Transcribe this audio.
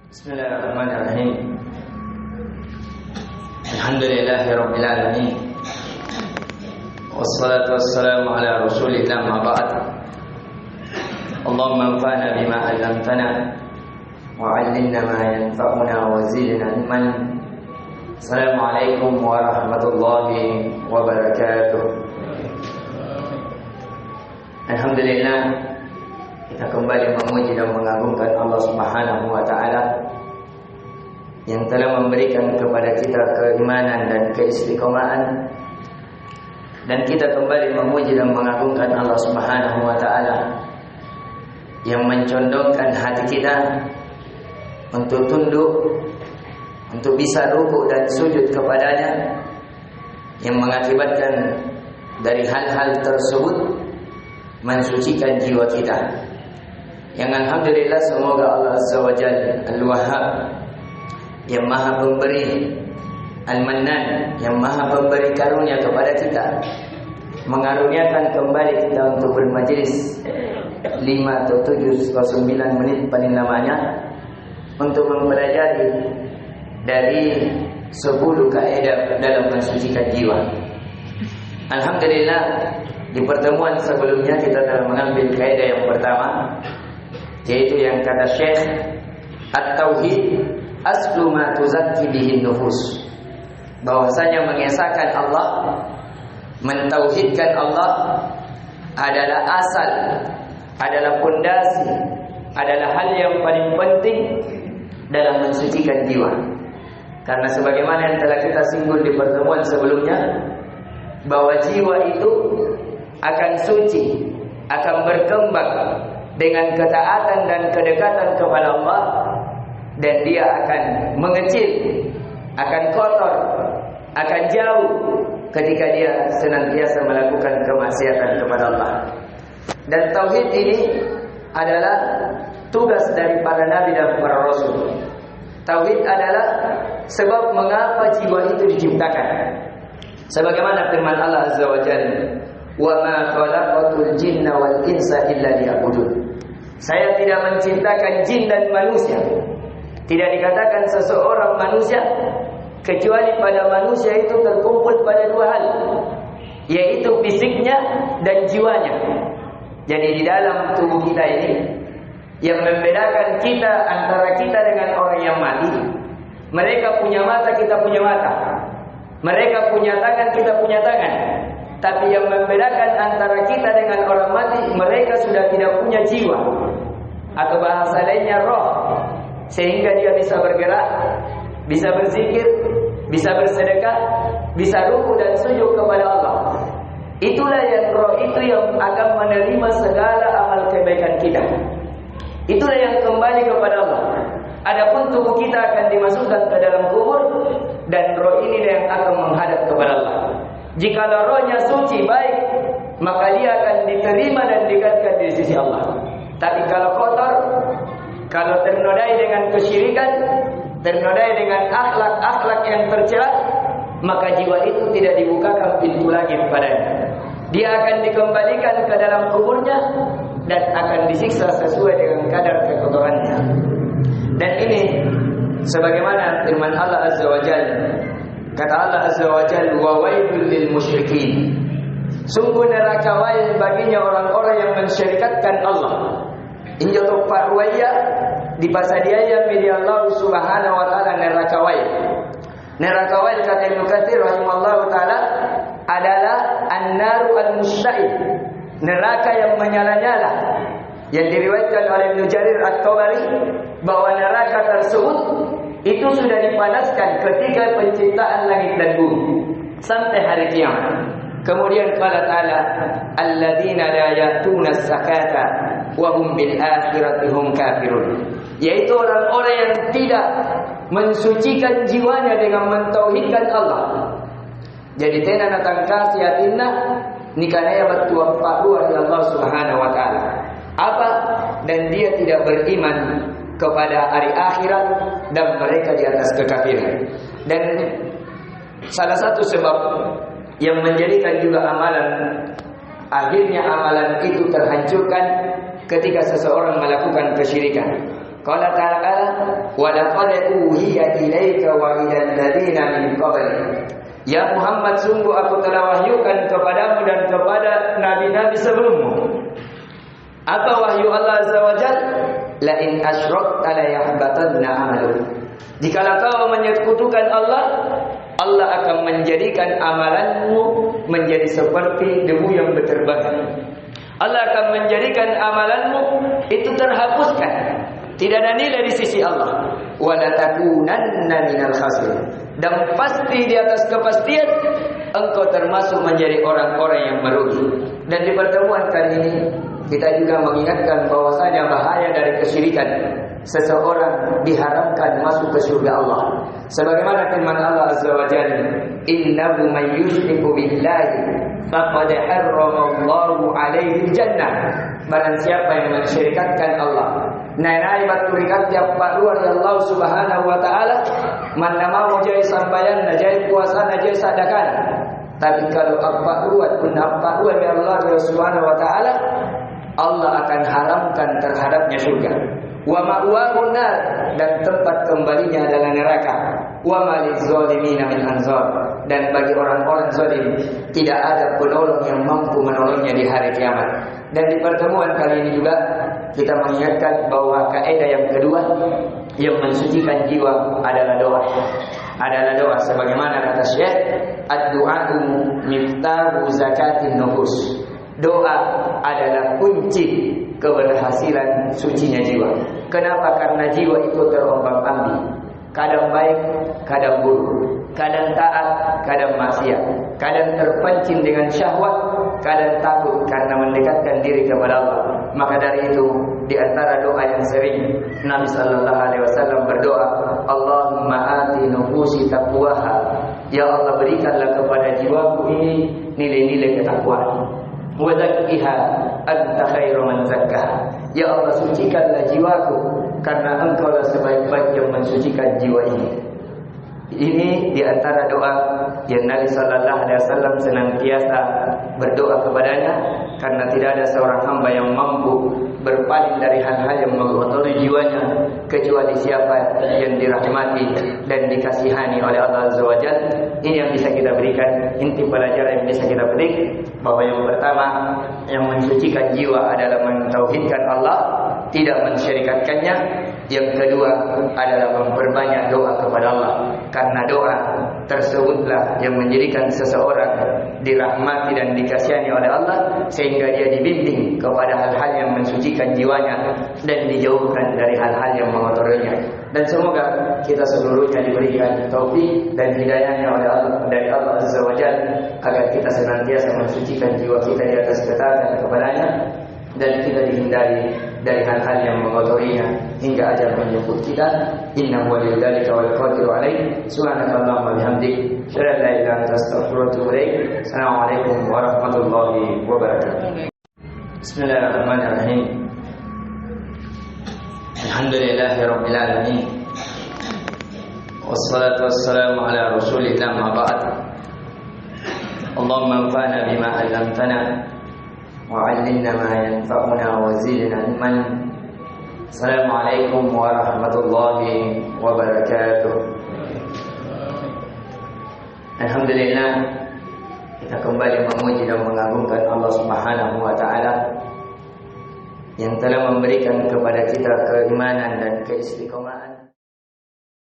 Bismillahirrahmanirrahim. Alhamdulillahirabbil alamin. Wassalatu wassalamu ala Rasulillah ma ba'd. Allahumma anfa'na bima 'allamtana wa 'allimna ma yanfa'una wa zidna ilman. Assalamualaikum warahmatullahi wabarakatuh. Alhamdulillah, kita kembali memuji dan mengagungkan Allah Subhanahu wa taala yang telah memberikan kepada kita keimanan dan keistiqomahan, dan kita kembali memuji dan mengagungkan Allah Subhanahu wa taala yang mencondongkan hati kita untuk tunduk, untuk bisa rukuk dan sujud kepadanya, yang mengakibatkan dari hal-hal tersebut mensucikan jiwa kita. Yang alhamdulillah, semoga Allah Azza wa Jalla Al-Wahhab yang maha pemberi, Al-Mannan yang maha pemberi karunia kepada kita, mengaruniakan kembali kita untuk bermajlis 5 atau 7 atau 9 menit paling lamanya untuk mempelajari dari 10 kaidah dalam mensucikan jiwa. Alhamdulillah, di pertemuan sebelumnya kita telah mengambil kaidah yang pertama, yaitu yang kata Syekh, At-Tauhid aslu ma tuzakki bihi nufus. Bahwasanya mengesahkan Allah, mentauhidkan Allah adalah asal, adalah pondasi, adalah hal yang paling penting dalam mensucikan jiwa. Karena sebagaimana yang telah kita singgung di pertemuan sebelumnya, bahwa jiwa itu akan suci, akan berkembang dengan ketaatan dan kedekatan kepada Allah, dan dia akan mengecil, akan kotor, akan jauh ketika dia senantiasa melakukan kemaksiatan kepada Allah. Dan tauhid ini adalah tugas dari para nabi dan para rasul. Tauhid adalah sebab mengapa jiwa itu diciptakan. Sebagaimana firman Allah Azza wa Jalla, "Wa ma khalaqatul jinna wal insa illa liya'budun." Saya tidak menciptakan jin dan manusia. Tidak dikatakan seseorang manusia kecuali pada manusia itu terkumpul pada 2 hal, yaitu fisiknya dan jiwanya. Jadi di dalam tubuh kita ini yang membedakan kita antara kita dengan orang yang mati, mereka punya mata, kita punya mata. Mereka punya tangan, kita punya tangan. Tapi yang membedakan antara kita dengan orang mati, mereka sudah tidak punya jiwa, atau bahasa lainnya roh, sehingga dia bisa bergerak, bisa berzikir, bisa bersedekah, bisa ruku dan sujud kepada Allah. Itulah yang roh itu yang akan menerima segala amal kebaikan kita. Itulah yang kembali kepada Allah. Adapun tubuh kita akan dimasukkan ke dalam kubur, dan roh ini yang akan menghadap kepada Allah. Jika rohnya suci baik, maka dia akan diterima dan dikatakan di sisi Allah. Tapi kalau kotor, kalau ternodai dengan kesyirikan, ternodai dengan akhlak-akhlak yang tercela, maka jiwa itu tidak dibukakan pintu lagi kepadanya. Dia akan dikembalikan ke dalam kuburnya dan akan disiksa sesuai dengan kadar kekotorannya. Dan ini sebagaimana firman Allah Azza wa Jalla. Kata Allah Azza wa Jalla, "Wa wailul lil musyrikin." Sungguh neraka wail baginya orang-orang yang mensyirikatkan Allah. Injo to parwaya di pasadiaya media Allah Subhanahu wa taala neraka wail. Neraka wail kata Ibnu Katsir rahimallahu taala adalah an-naru al-musyta'id, neraka yang menyala-nyala. Yang diriwayatkan oleh Ibnu Jarir At-Tabari bahwa neraka tersebut itu sudah dipanaskan ketika penciptaan langit dan bumi sampai hari kiamat. Kemudian qala ta'ala, "Alladzina la ya'tuna az-zakata wa hum bil akhirati hum kafirun." Yaitu orang-orang yang tidak mensucikan jiwanya dengan mentauhidkan Allah. Jadi tena natang kasiatinna nikanaya batua padua dari Allah Subhanahu wa taala. Apa? Dan dia tidak beriman kepada hari akhirat dan mereka di atas kekafiran. Dan salah satu sebab yang menjadikan juga amalan, akhirnya amalan itu terhancurkan ketika seseorang melakukan kesyirikan. Qala ta'ala, wa laqad uhiya ilaika wa ilal ladzina min qablik. Ya Muhammad, sungguh aku telah wahyukan kepadamu dan kepada nabi-nabi sebelummu. Apa wahyu Allah Azza wa Jalla? La in asyrakta la yahbatanna 'amaluk. Jikalau kau menyekutukan Allah, Allah akan menjadikan amalanmu menjadi seperti debu yang berterbangan. Allah akan menjadikan amalanmu itu terhapuskan, tidak ada nilai di sisi Allah. Wa la takunanna minal khasirin. Dan pasti di atas kepastian engkau termasuk menjadi orang-orang yang merugi. Dan di pertemuan kali ini kita juga mengingatkan bahwasanya bahaya dari kesyirikan. Seseorang diharamkan masuk ke surga Allah. Sebagaimana firman Allah Azza wa Jalla, "Innahu may yusyriku billahi faqad harrama Allahu 'alaihi jannah." Barang siapa yang mensyirikatkan Allah, nainai baturikat tiap luar ya Allah Subhanahu wa taala, mana mau jai sampaian najai puasa najai sadakan. Tapi kalau apa luar pun apa luar ya Allah Subhanahu wa taala, Allah akan haramkan terhadapnya surga. Wa ma'wahun nar, dan tempat kembalinya adalah neraka. Wa maliz zalimina min ansar, dan bagi orang-orang zalim tidak ada penolong yang mampu menolongnya di hari kiamat. Dan di pertemuan kali ini juga kita mengingatkan bahwa kaidah yang kedua yang mensucikan jiwa adalah doa. Adalah doa sebagaimana kata Syekh, ad-du'a'u miftahu zakatin nufus. Doa adalah kunci keberhasilan sucinya jiwa. Kenapa? Karena jiwa itu terombang-ambing. Kadang baik, kadang buruk. Kadang taat, kadang maksiat. Kadang terpancing dengan syahwat, kadang takut karena mendekatkan diri kepada Allah. Maka dari itu, di antara doa yang sering Nabi sallallahu alaihi wasallam berdoa, Allahumma ati nufusi taqwaha. Ya Allah, berikanlah kepada jiwaku ini nilai-nilai ketakwaan. Wa zakkiha anta khairu man zakkaha. Ya Allah, sucikanlah jiwaku karena Engkaulah sebaik-baik yang mensucikan jiwa ini. Ini di antara doa yang Nabi sallallahu alaihi wasallam senantiasa berdoa kepadanya, karena tidak ada seorang hamba yang mampu berpaling dari hal-hal yang mengotori jiwanya kecuali siapa yang dirahmati dan dikasihani oleh Allah Azza wa Jalla. Ini yang bisa kita berikan, inti pelajaran yang bisa kita petik, bahwa yang pertama yang mensucikan jiwa adalah mentauhidkan Allah, tidak mensyirikatkannya. Yang kedua adalah memperbanyak doa kepada Allah, karena doa tersebutlah yang menjadikan seseorang dirahmati dan dikasihani oleh Allah, sehingga dia dibimbing kepada hal-hal yang mensucikan jiwanya dan dijauhkan dari hal-hal yang mengotorinya. Dan semoga kita seluruhnya diberikan taufik dan hidayahnya oleh Allah, dari Allah Azza wa Jalla, agar kita senantiasa mensucikan jiwa kita di atas ketaatan kepadanya, dan kita dihindari dari hal-hal yang mengotorinya hingga ajal menjemput kita. Innahu waliyudzalika wal qadiru alaih. Subhanakallahumma bihamdik, asyhadu an la ilaha illa anta astaghfiruka wa atubu ilaik. Assalamualaikum warahmatullahi wabarakatuh. Bismillahirrahmanirrahim. Alhamdulillahirabbil alamin. Wassalatu wassalamu ala Rasulillah ma ba'd. Allahumma anfa'na bima 'allamtana وعلمنا ما ينفعنا وزدنا علما. Assalamualaikum warahmatullahi wabarakatuh. Alhamdulillah, kita kembali memuji dan mengagungkan Allah Subhanahu wa taala yang telah memberikan kepada kita keimanan dan keistiqomahan.